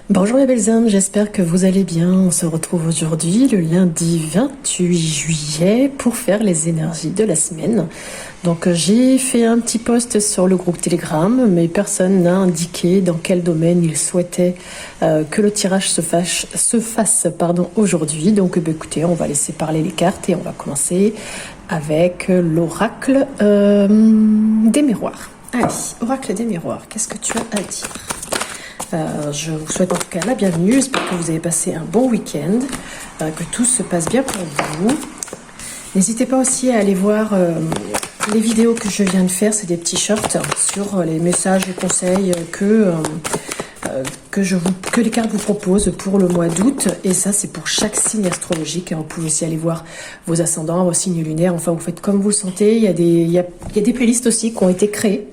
Bonjour les belles âmes, j'espère que vous allez bien. On se retrouve aujourd'hui, le lundi 28 juillet, pour faire les énergies de la semaine. Donc j'ai fait un petit post sur le groupe Telegram, mais personne n'a indiqué dans quel domaine il souhaitait que le tirage se fasse aujourd'hui. Donc écoutez, on va laisser parler les cartes et on va commencer avec l'oracle des miroirs. Allez, oracle des miroirs, qu'est-ce que tu as à dire ? Je vous souhaite en tout cas la bienvenue, j'espère que vous avez passé un bon week-end, que tout se passe bien pour vous. N'hésitez pas aussi à aller voir les vidéos que je viens de faire, c'est des petits shorts sur les messages et conseils que les cartes vous proposent pour le mois d'août, et ça c'est pour chaque signe astrologique. Vous pouvez aussi aller voir vos ascendants, vos signes lunaires, enfin vous faites comme vous le sentez. Il y a des playlists aussi qui ont été créées,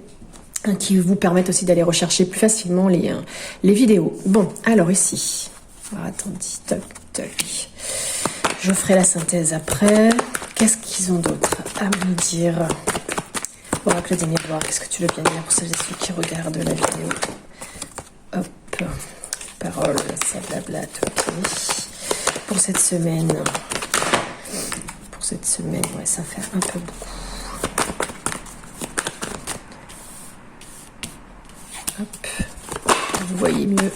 qui vous permettent aussi d'aller rechercher plus facilement les vidéos. Bon, alors ici, attendez, toc, toc. Je ferai la synthèse après. Qu'est-ce qu'ils ont d'autre à me dire? Oracle des miroirs, qu'est-ce que tu veux bien dire pour celles et ceux qui regardent la vidéo? Hop, parole, ça blablate, ok. Pour cette semaine, ouais, ça fait un peu beaucoup. Hop, vous voyez mieux.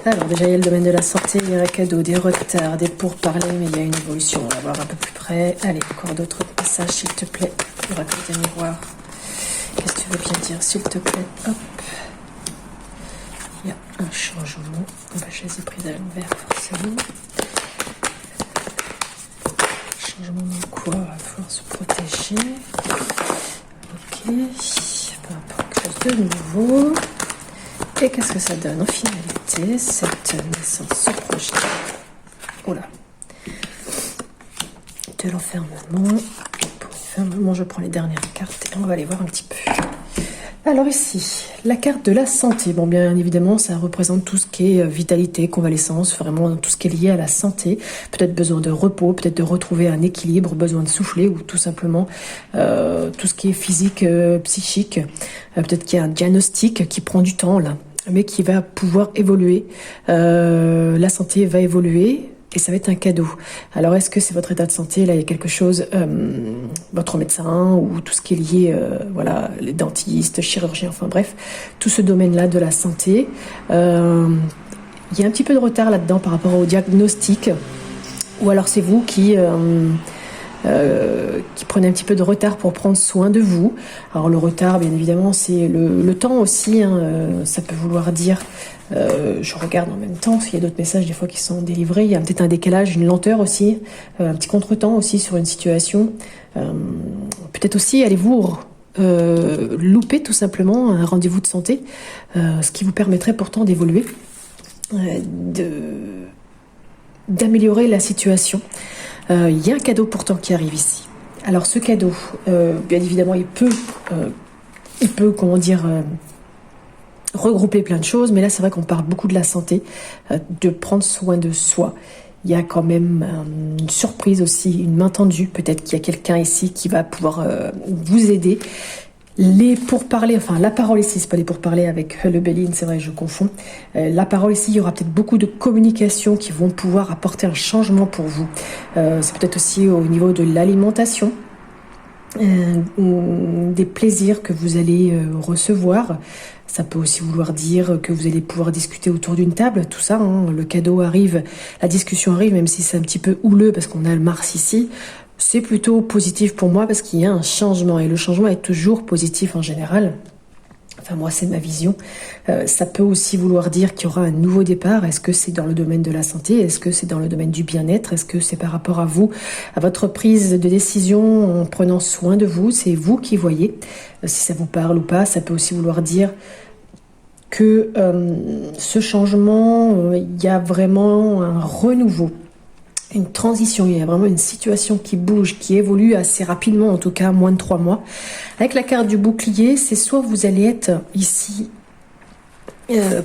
Alors déjà il y a le domaine de la santé, il y a un cadeau, des retards, des pourparlers, mais il y a une évolution, on va voir un peu plus près. Allez, encore d'autres passages s'il te plaît. Oracle des miroirs, qu'est-ce que tu veux bien dire s'il te plaît? Hop, il y a un changement, on va choisir prise à l'envers forcément. Changement dans quoi? On va pouvoir se protéger. Ok, peu importe, quelque chose de nouveau. Et qu'est-ce que ça donne en finalité? Cette naissance se projette. Oula. De l'enfermement. Pour l'enfermement, je prends les dernières cartes et on va aller voir un petit peu. Alors ici, la carte de la santé. Bon, bien évidemment, ça représente tout ce qui est vitalité, convalescence, vraiment tout ce qui est lié à la santé. Peut-être besoin de repos, peut-être de retrouver un équilibre, besoin de souffler, ou tout simplement tout ce qui est physique, psychique. Peut-être qu'il y a un diagnostic qui prend du temps là, mais qui va pouvoir évoluer. La santé va évoluer. Et ça va être un cadeau. Alors, est-ce que c'est votre état de santé? Là, il y a quelque chose, votre médecin ou tout ce qui est lié, voilà, les dentistes, chirurgiens, enfin bref, tout ce domaine-là de la santé. Il y a un petit peu de retard là-dedans par rapport au diagnostic. Ou alors c'est vous qui prenez un petit peu de retard pour prendre soin de vous. Alors le retard, bien évidemment, c'est le temps aussi, hein, ça peut vouloir dire, je regarde en même temps, s'il y a d'autres messages des fois qui sont délivrés, il y a peut-être un décalage, une lenteur aussi, un petit contretemps aussi sur une situation. Peut-être aussi, allez-vous louper tout simplement un rendez-vous de santé, ce qui vous permettrait pourtant d'évoluer, d'améliorer la situation. Il y a un cadeau pourtant qui arrive ici. Alors ce cadeau, bien évidemment, il peut comment dire, regrouper plein de choses, mais là c'est vrai qu'on parle beaucoup de la santé, de prendre soin de soi. Il y a quand même une surprise aussi, une main tendue. Peut-être qu'il y a quelqu'un ici qui va pouvoir vous aider. Les pourparlers, enfin la parole ici, c'est pas les pourparlers avec le Béline, c'est vrai, je confonds. La parole ici, il y aura peut-être beaucoup de communications qui vont pouvoir apporter un changement pour vous. C'est peut-être aussi au niveau de l'alimentation, des plaisirs que vous allez recevoir. Ça peut aussi vouloir dire que vous allez pouvoir discuter autour d'une table, tout ça, hein, le cadeau arrive, la discussion arrive, même si c'est un petit peu houleux parce qu'on a le Mars ici. C'est plutôt positif pour moi parce qu'il y a un changement et le changement est toujours positif en général. Enfin moi c'est ma vision. Ça peut aussi vouloir dire qu'il y aura un nouveau départ. Est-ce que c'est dans le domaine de la santé? Est-ce que c'est dans le domaine du bien-être? Est-ce que c'est par rapport à vous, à votre prise de décision en prenant soin de vous? C'est vous qui voyez si ça vous parle ou pas. Ça peut aussi vouloir dire que ce changement, il y a vraiment un renouveau. Une transition, il y a vraiment une situation qui bouge, qui évolue assez rapidement, en tout cas moins de 3 mois. Avec la carte du bouclier, c'est soit vous allez être ici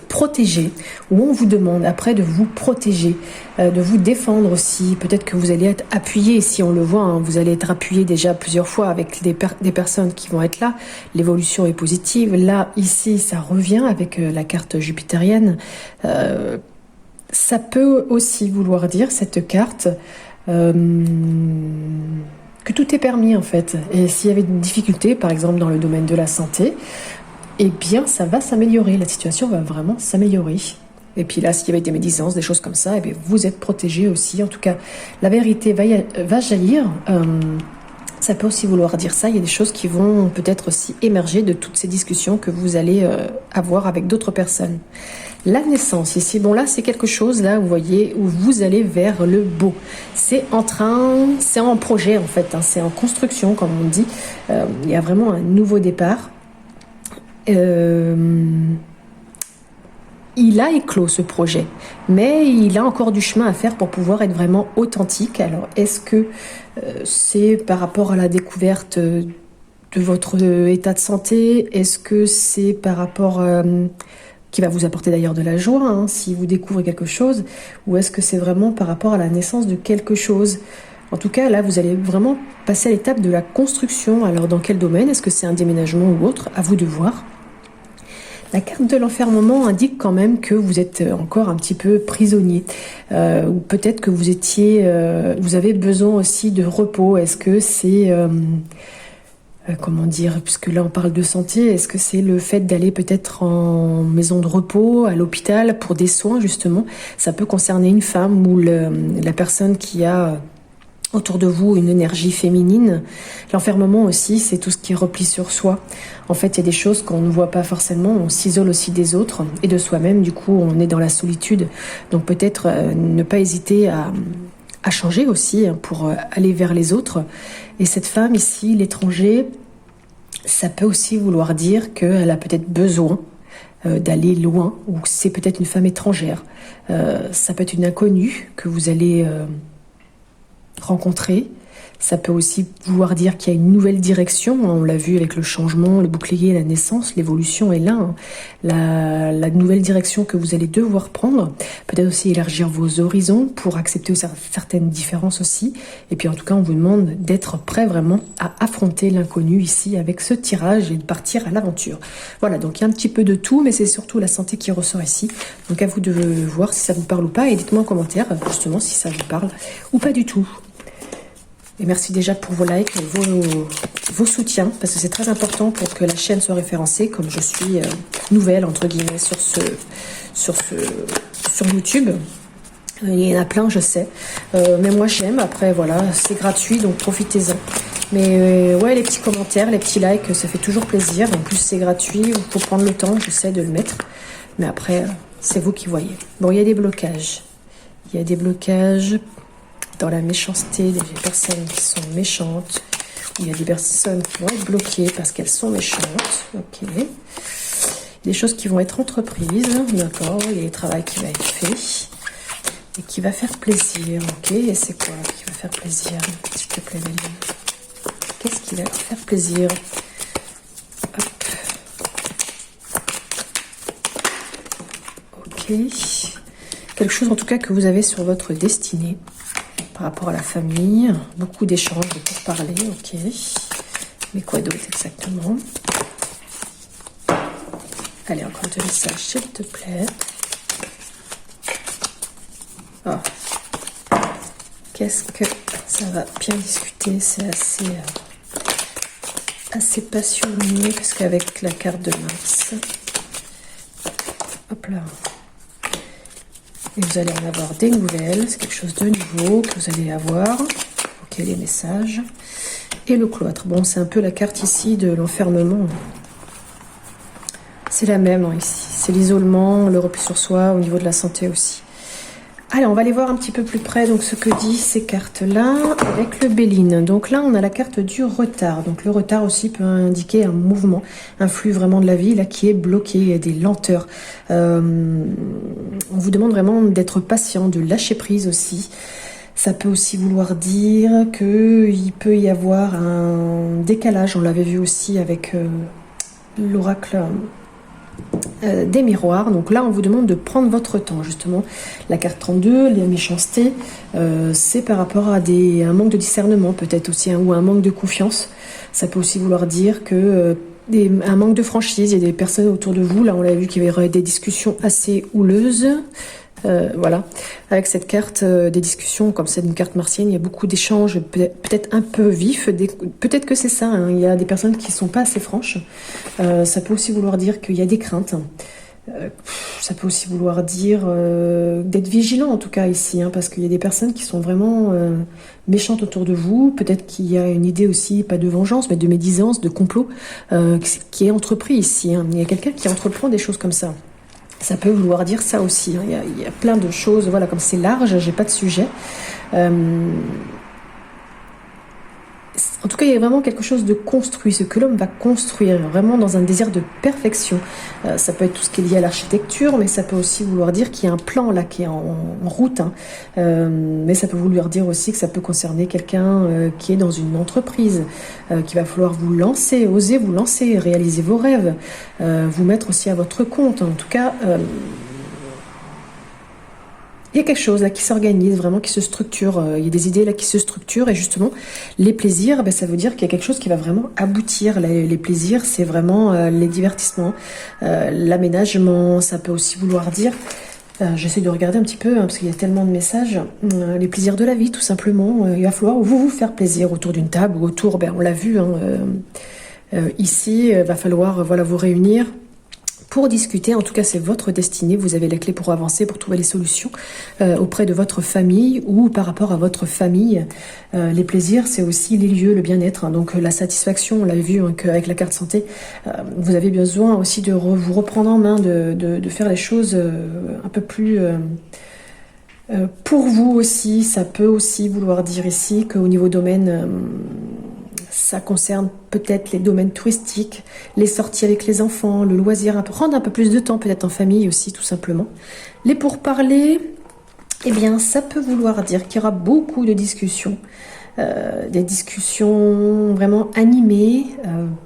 protégé, où on vous demande après de vous protéger, de vous défendre aussi. Peut-être que vous allez être appuyé, si on le voit, hein, vous allez être appuyé déjà plusieurs fois avec des personnes qui vont être là. L'évolution est positive. Là, ici, ça revient avec la carte jupitérienne. Ça peut aussi vouloir dire, cette carte, que tout est permis en fait. Et s'il y avait une difficulté, par exemple dans le domaine de la santé, eh bien, ça va s'améliorer. La situation va vraiment s'améliorer. Et puis là, s'il y avait des médisances, des choses comme ça, eh bien, vous êtes protégé aussi. En tout cas, la vérité va jaillir. Ça peut aussi vouloir dire ça. Il y a des choses qui vont peut-être aussi émerger de toutes ces discussions que vous allez avoir avec d'autres personnes. La naissance ici, bon là, c'est quelque chose, là, vous voyez, où vous allez vers le beau. C'est en projet en fait, hein, c'est en construction, comme on dit. Il y a vraiment un nouveau départ. Il a éclos ce projet, mais il a encore du chemin à faire pour pouvoir être vraiment authentique. Alors, est-ce que c'est par rapport à la découverte de votre état de santé? Est-ce que c'est par rapport qui va vous apporter d'ailleurs de la joie, hein, si vous découvrez quelque chose, ou est-ce que c'est vraiment par rapport à la naissance de quelque chose? En tout cas, là, vous allez vraiment passer à l'étape de la construction. Alors, dans quel domaine? Est-ce que c'est un déménagement ou autre? À vous de voir. La carte de l'enfermement indique quand même que vous êtes encore un petit peu prisonnier. Ou peut-être que vous avez besoin aussi de repos. Est-ce que c'est... comment dire, puisque là on parle de santé, est-ce que c'est le fait d'aller peut-être en maison de repos, à l'hôpital pour des soins justement? Ça peut concerner une femme ou la personne qui a autour de vous une énergie féminine. L'enfermement aussi, c'est tout ce qui est repli sur soi. En fait, il y a des choses qu'on ne voit pas forcément, on s'isole aussi des autres et de soi-même, du coup on est dans la solitude. Donc peut-être ne pas hésiter à changer aussi pour aller vers les autres. Et cette femme ici, l'étranger, ça peut aussi vouloir dire qu'elle a peut-être besoin d'aller loin, ou c'est peut-être une femme étrangère. Ça peut être une inconnue que vous allez rencontrer. Ça peut aussi vouloir dire qu'il y a une nouvelle direction. On l'a vu avec le changement, le bouclier, la naissance, l'évolution est là. Hein. La nouvelle direction que vous allez devoir prendre. Peut-être aussi élargir vos horizons pour accepter certaines différences aussi. Et puis en tout cas, on vous demande d'être prêt vraiment à affronter l'inconnu ici avec ce tirage et de partir à l'aventure. Voilà, donc il y a un petit peu de tout, mais c'est surtout la santé qui ressort ici. Donc à vous de voir si ça vous parle ou pas. Et dites-moi en commentaire justement si ça vous parle ou pas du tout. Et merci déjà pour vos likes, vos soutiens, parce que c'est très important pour que la chaîne soit référencée, comme je suis nouvelle, entre guillemets, sur YouTube. Il y en a plein, je sais. Mais moi, j'aime. Après, voilà, c'est gratuit, donc profitez-en. Mais ouais, les petits commentaires, les petits likes, ça fait toujours plaisir. En plus, c'est gratuit, il faut prendre le temps, j'essaie de le mettre. Mais après, c'est vous qui voyez. Bon, il y a des blocages. Il y a des blocages dans la méchanceté, des personnes qui sont méchantes. Il y a des personnes qui vont être bloquées parce qu'elles sont méchantes. Ok. Des choses qui vont être entreprises. D'accord. Il y a le travail qui va être fait. Et qui va faire plaisir. Ok. Et c'est quoi qui va faire plaisir? S'il te plaît, Valérie. Qu'est-ce qui va te faire plaisir? Hop. Ok. Quelque chose en tout cas que vous avez sur votre destinée. Par rapport à la famille, beaucoup d'échanges, de pourparlers, ok. Mais quoi d'autre exactement? Allez, encore deux messages, s'il te plaît. Oh. Qu'est-ce que ça va bien discuter? C'est assez passionné, parce qu'avec la carte de Mars, hop là. Et vous allez en avoir des nouvelles, c'est quelque chose de nouveau que vous allez avoir. Ok, les messages. Et le cloître. Bon, c'est un peu la carte ici de l'enfermement. C'est la même hein, ici. C'est l'isolement, le repli sur soi, au niveau de la santé aussi. Allez, on va aller voir un petit peu plus près donc ce que disent ces cartes-là avec le Béline. Donc là, on a la carte du retard. Donc le retard aussi peut indiquer un mouvement, un flux vraiment de la vie là qui est bloqué, il y a des lenteurs. On vous demande vraiment d'être patient, de lâcher prise aussi. Ça peut aussi vouloir dire qu'il peut y avoir un décalage. On l'avait vu aussi avec l'oracle des miroirs. Donc là, on vous demande de prendre votre temps, justement. La carte 32, les méchancetés, c'est par rapport à un manque de discernement, peut-être aussi, hein, ou un manque de confiance. Ça peut aussi vouloir dire que un manque de franchise, il y a des personnes autour de vous. Là, on l'a vu qu'il y aurait des discussions assez houleuses. Voilà, avec cette carte, des discussions, comme c'est une carte martienne, il y a beaucoup d'échanges, peut-être un peu vifs, peut-être que c'est ça, hein, il y a des personnes qui sont pas assez franches. Ça peut aussi vouloir dire qu'il y a des craintes. Ça peut aussi vouloir dire d'être vigilant, en tout cas ici, hein, parce qu'il y a des personnes qui sont vraiment méchantes autour de vous. Peut-être qu'il y a une idée aussi, pas de vengeance, mais de médisance, de complot, qui est entrepris ici, hein. Il y a quelqu'un qui entreprend des choses comme ça. Ça peut vouloir dire ça aussi, hein. Il y a plein de choses, voilà, comme c'est large, j'ai pas de sujet. En tout cas, il y a vraiment quelque chose de construit, ce que l'homme va construire, vraiment dans un désir de perfection. Ça peut être tout ce qui est lié à l'architecture, mais ça peut aussi vouloir dire qu'il y a un plan là qui est en route, hein. Mais ça peut vouloir dire aussi que ça peut concerner quelqu'un qui est dans une entreprise, qu'il va falloir vous lancer, oser vous lancer, réaliser vos rêves, vous mettre aussi à votre compte. En tout cas, il y a quelque chose là qui s'organise, vraiment qui se structure. Il y a des idées là qui se structurent et justement, les plaisirs, ça veut dire qu'il y a quelque chose qui va vraiment aboutir. Les plaisirs, c'est vraiment les divertissements, l'aménagement. Ça peut aussi vouloir dire, j'essaie de regarder un petit peu, hein, parce qu'il y a tellement de messages, les plaisirs de la vie, tout simplement. Il va falloir vous faire plaisir autour d'une table ou autour, on l'a vu, hein, ici, il va falloir voilà, vous réunir pour discuter. En tout cas, c'est votre destinée. Vous avez les clés pour avancer, pour trouver les solutions auprès de votre famille ou par rapport à votre famille. Les plaisirs, c'est aussi les lieux, le bien-être, hein. Donc la satisfaction, on l'a vu, hein, qu'avec la carte santé, vous avez besoin aussi de vous reprendre en main, de faire les choses un peu plus pour vous aussi. Ça peut aussi vouloir dire ici qu'au niveau domaine, ça concerne peut-être les domaines touristiques, les sorties avec les enfants, le loisir, prendre un peu plus de temps peut-être en famille aussi, tout simplement. Les pourparlers, eh bien, ça peut vouloir dire qu'il y aura beaucoup de discussions, des discussions vraiment animées,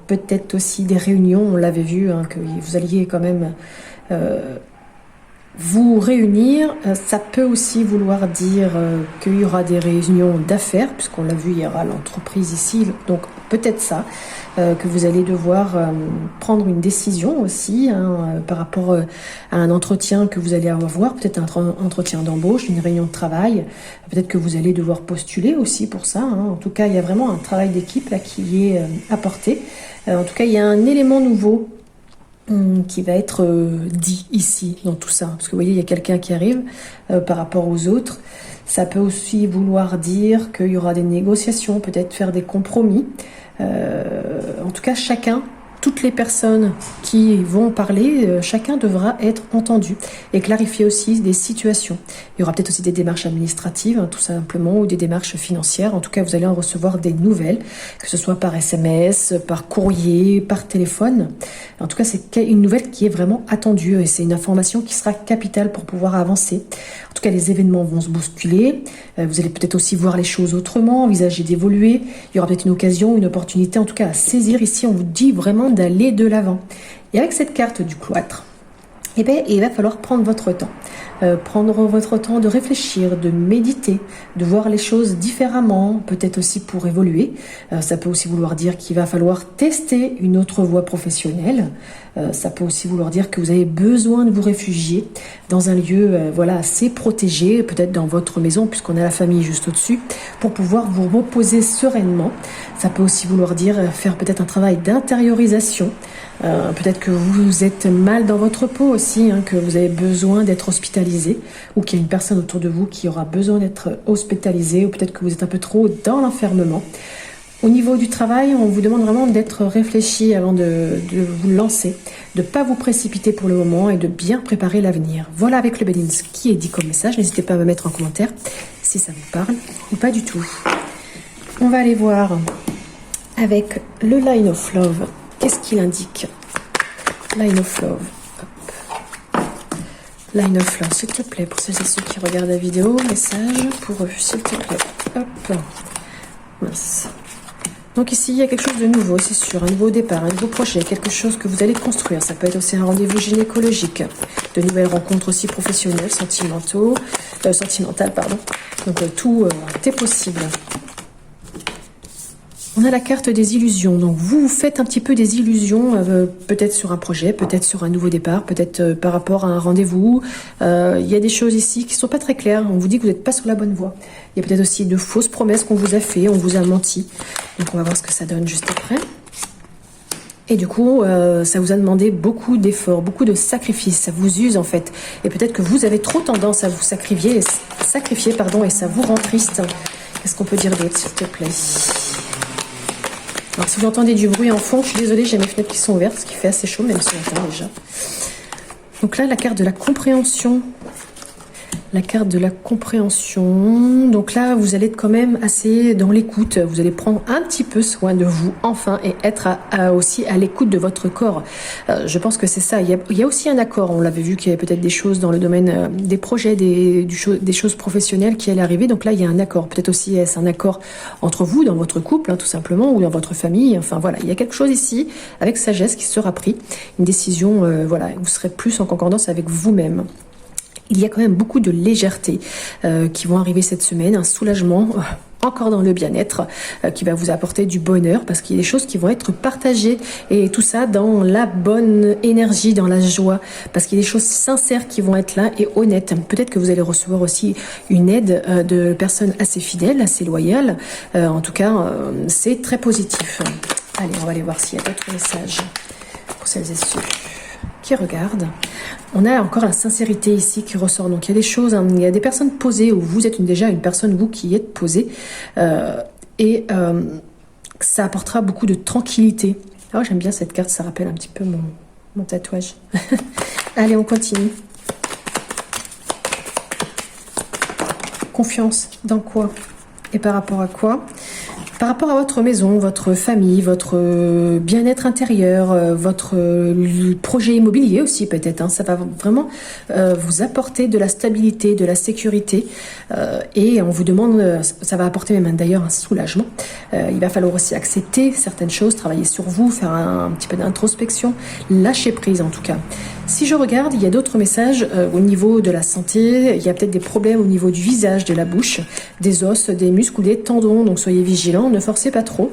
peut-être aussi des réunions, on l'avait vu, hein, que vous alliez quand même vous réunir. Ça peut aussi vouloir dire qu'il y aura des réunions d'affaires, puisqu'on l'a vu, il y aura l'entreprise ici, donc peut-être ça, que vous allez devoir prendre une décision aussi, hein, par rapport à un entretien que vous allez avoir, peut-être un entretien d'embauche, une réunion de travail, peut-être que vous allez devoir postuler aussi pour ça, hein. En tout cas, il y a vraiment un travail d'équipe là qui est apporté. En tout cas, il y a un élément nouveau qui va être dit ici dans tout ça, parce que vous voyez, il y a quelqu'un qui arrive par rapport aux autres. Ça peut aussi vouloir dire qu'il y aura des négociations, peut-être faire des compromis. En tout cas, toutes les personnes qui vont parler, chacun devra être entendu et clarifier aussi des situations. Il y aura peut-être aussi des démarches administratives, hein, tout simplement, ou des démarches financières. En tout cas, vous allez en recevoir des nouvelles, que ce soit par SMS, par courrier, par téléphone. En tout cas, c'est une nouvelle qui est vraiment attendue et c'est une information qui sera capitale pour pouvoir avancer. En tout cas, les événements vont se bousculer. Vous allez peut-être aussi voir les choses autrement, envisager d'évoluer. Il y aura peut-être une occasion, une opportunité, en tout cas à saisir. Ici, on vous dit vraiment d'aller de l'avant. Et avec cette carte du cloître, eh bien, il va falloir prendre votre temps. Prendre votre temps de réfléchir, de méditer, de voir les choses différemment, peut-être aussi pour évoluer. Ça peut aussi vouloir dire qu'il va falloir tester une autre voie professionnelle. Ça peut aussi vouloir dire que vous avez besoin de vous réfugier dans un lieu voilà, assez protégé, peut-être dans votre maison, puisqu'on a la famille juste au-dessus, pour pouvoir vous reposer sereinement. Ça peut aussi vouloir dire faire peut-être un travail d'intériorisation. Peut-être que vous êtes mal dans votre peau aussi, hein, que vous avez besoin d'être hospitalisé, ou qu'il y a une personne autour de vous qui aura besoin d'être hospitalisée, ou peut-être que vous êtes un peu trop dans l'enfermement. Au niveau du travail, on vous demande vraiment d'être réfléchi avant de vous lancer, de ne pas vous précipiter pour le moment et de bien préparer l'avenir. Voilà avec le Bénin ce qui est dit comme message. N'hésitez pas à me mettre en commentaire si ça vous parle ou pas du tout. On va aller voir avec le Line of Love. Qu'est-ce qu'il indique? Line of Love. Hop. Line of Love, s'il te plaît, pour celles et ceux qui regardent la vidéo, message pour eux, s'il te plaît. Hop. Mince. Donc ici, il y a quelque chose de nouveau, c'est sûr, un nouveau départ, un nouveau projet, quelque chose que vous allez construire. Ça peut être aussi un rendez-vous gynécologique, de nouvelles rencontres aussi professionnelles, sentimentales, pardon. Donc tout est possible. On a la carte des illusions, donc vous faites un petit peu des illusions, peut-être sur un projet, peut-être sur un nouveau départ, peut-être par rapport à un rendez-vous. Il y a des choses ici qui ne sont pas très claires, on vous dit que vous n'êtes pas sur la bonne voie. Il y a peut-être aussi de fausses promesses qu'on vous a fait, on vous a menti. Donc on va voir ce que ça donne juste après. Et du coup, ça vous a demandé beaucoup d'efforts, beaucoup de sacrifices, ça vous use en fait. Et peut-être que vous avez trop tendance à vous sacrifier, et ça vous rend triste. Qu'est-ce qu'on peut dire d'autre, s'il te plaît ? Alors si vous entendez du bruit en fond, je suis désolée, j'ai mes fenêtres qui sont ouvertes, parce qu'il fait assez chaud, même ce matin déjà. Donc là, la carte de la compréhension. La carte de la compréhension. Donc là, vous allez être quand même assez dans l'écoute. Vous allez prendre un petit peu soin de vous, enfin, et être aussi à l'écoute de votre corps. Je pense que c'est ça. Il y a aussi un accord. On l'avait vu qu'il y avait peut-être des choses dans le domaine des projets, des choses professionnelles qui allaient arriver. Donc là, il y a un accord. Peut-être aussi est-ce un accord entre vous, dans votre couple, hein, tout simplement, ou dans votre famille. Enfin voilà, il y a quelque chose ici, avec sagesse, qui sera pris. Une décision, voilà, vous serez plus en concordance avec vous-même. Il y a quand même beaucoup de légèreté qui vont arriver cette semaine, un soulagement encore dans le bien-être qui va vous apporter du bonheur parce qu'il y a des choses qui vont être partagées et tout ça dans la bonne énergie, dans la joie parce qu'il y a des choses sincères qui vont être là et honnêtes. Peut-être que vous allez recevoir aussi une aide de personnes assez fidèles, assez loyales. En tout cas, c'est très positif. Allez, on va aller voir s'il y a d'autres messages pour celles et ceux qui regardent. On a encore la sincérité ici qui ressort. Donc il y a des choses, hein, il y a des personnes posées où vous êtes déjà une personne, vous qui êtes posée. Ça apportera beaucoup de tranquillité. Oh, j'aime bien cette carte, ça rappelle un petit peu mon tatouage. Allez, on continue. Confiance dans quoi et par rapport à quoi ? Par rapport à votre maison, votre famille, votre bien-être intérieur, votre projet immobilier aussi peut-être, hein, ça va vraiment vous apporter de la stabilité, de la sécurité et on vous demande, ça va apporter même d'ailleurs un soulagement. Il va falloir aussi accepter certaines choses, travailler sur vous, faire un petit peu d'introspection, lâcher prise en tout cas. Si je regarde, il y a d'autres messages au niveau de la santé, il y a peut-être des problèmes au niveau du visage, de la bouche, des os, des muscles ou des tendons, donc soyez vigilants, ne forcez pas trop.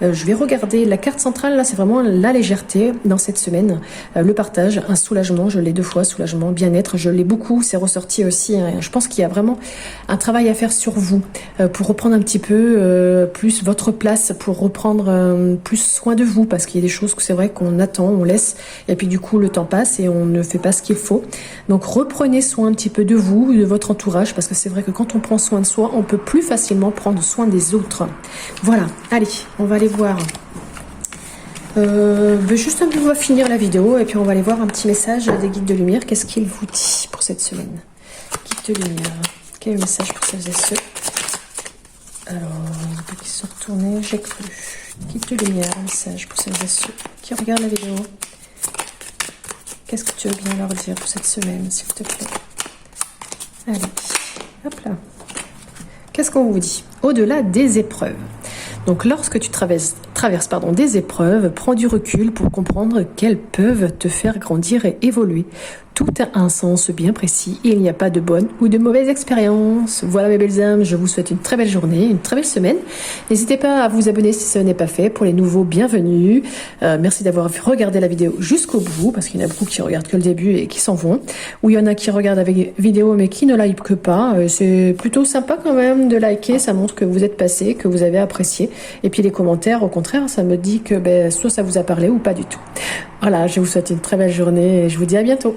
Je vais regarder la carte centrale, là c'est vraiment la légèreté dans cette semaine, le partage, un soulagement, je l'ai 2 fois, soulagement, bien-être, je l'ai beaucoup, c'est ressorti aussi, hein. Je pense qu'il y a vraiment un travail à faire sur vous pour reprendre un petit peu plus votre place, pour reprendre plus soin de vous, parce qu'il y a des choses que c'est vrai qu'on attend, on laisse, et puis du coup le temps passe et on ne fait pas ce qu'il faut. Donc reprenez soin un petit peu de vous, de votre entourage, parce que c'est vrai que quand on prend soin de soi, on peut plus facilement prendre soin des autres. Voilà, allez, on va aller voir. Juste un peu, on va finir la vidéo et puis on va aller voir un petit message des guides de lumière. Qu'est-ce qu'il vous dit pour cette semaine? Guides de lumière. Quel est le message pour celles et ceux? Alors, ils sont retournés, j'ai cru. Guides de lumière, un message pour celles et ceux qui regardent la vidéo. Qu'est-ce que tu veux bien leur dire pour cette semaine, s'il te plaît? Allez, hop là. Qu'est-ce qu'on vous dit? Au-delà des épreuves. Donc lorsque tu traverses des épreuves, prends du recul pour comprendre qu'elles peuvent te faire grandir et évoluer. Tout a un sens bien précis et il n'y a pas de bonne ou de mauvaise expérience. Voilà mes belles âmes, je vous souhaite une très belle journée, une très belle semaine. N'hésitez pas à vous abonner si ce n'est pas fait. Pour les nouveaux, bienvenue. Merci d'avoir regardé la vidéo jusqu'au bout, parce qu'il y en a beaucoup qui regardent que le début et qui s'en vont. Ou il y en a qui regardent avec vidéo mais qui ne like que pas. C'est plutôt sympa quand même de liker, ça montre que vous êtes passé, que vous avez apprécié. Et puis les commentaires, au contraire, ça me dit que soit ça vous a parlé ou pas du tout. Voilà, je vous souhaite une très belle journée et je vous dis à bientôt.